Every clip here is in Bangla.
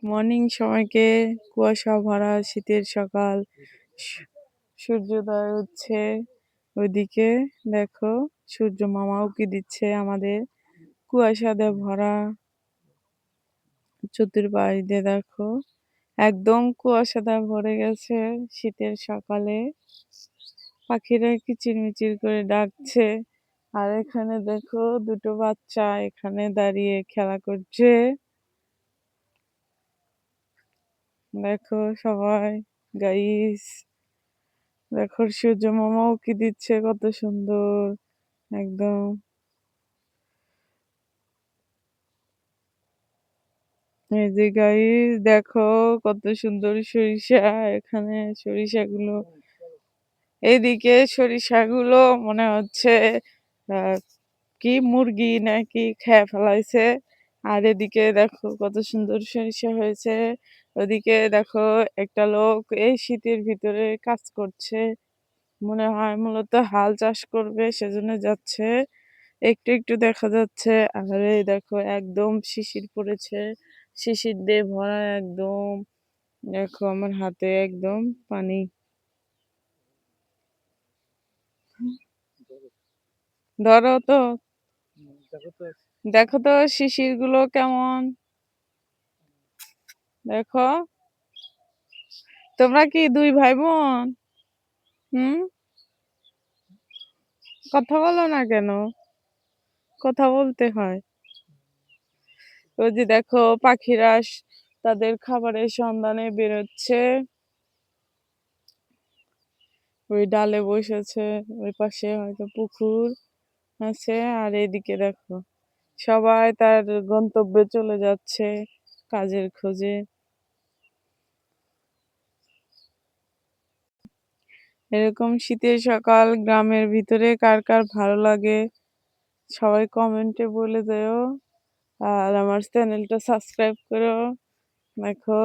মর্নিং সময়কে কুয়াশা ভরা শীতের সকাল। সূ- সূর্যোদয় হচ্ছে ওইদিকে। দেখো সূর্য মামা উঁকি দিচ্ছে আমাদের। কুয়াশা দিয়ে ভরা চতুর্পাশ দিয়ে দেখো একদম কুয়াশা দিয়ে ভরে গেছে শীতের সকালে। পাখিরা কিচিরমিচির করে ডাকছে। আর এখানে দেখো দুটো বাচ্চা এখানে দাঁড়িয়ে খেলা করছে। দেখো সবাই, গাইস, দেখো সূর্য মামাও কি দিচ্ছে কত সুন্দর একদম। এই যে গাইস দেখো কত সুন্দর সরিষা। এখানে সরিষাগুলো, এইদিকে সরিষাগুলো মনে হচ্ছে আহ কি মুরগি নাকি খেয়ে ফেলাইছে। আর এদিকে দেখো কত সুন্দর সরিষা হয়েছে। ওদিকে দেখো একটা লোক এই শীতের ভিতরে কাজ করছে, মনে হয় মূলত হাল চাষ করবে সেজন্য যাচ্ছে। একটু একটু দেখা যাচ্ছে। আর এই দেখো একদম শিশির পড়েছে, শিশির দিয়ে ভরা একদম। দেখো আমার হাতে একদম পানি। ধরো তো, দেখো তো শিশির গুলো কেমন। দেখো, তোমরা কি দুই ভাই বোন? হুম, কথা বলো না কেন? কথা বলতে হয়। ওই যে দেখো পাখিরা তাদের খাবারের সন্ধানে বেরোচ্ছে। ওই ডালে বসেছে। ওই পাশে হয়তো পুকুর আছে। আর এদিকে দেখো সবাই তার গন্তব্যে চলে যাচ্ছে কাজের খোঁজে। এরকম শীতের সকাল গ্রামের ভিতরে কার কার ভালো লাগে সবাই কমেন্টে বলে দিও। আর আমার চ্যানেলটা সাবস্ক্রাইব করো। দেখো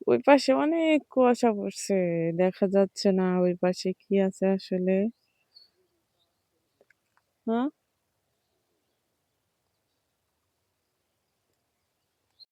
ওই পাশে অনেক কুয়াশা পড়ছে, দেখা যাচ্ছে না ওই পাশে কি আছে আসলে। হ্যাঁ।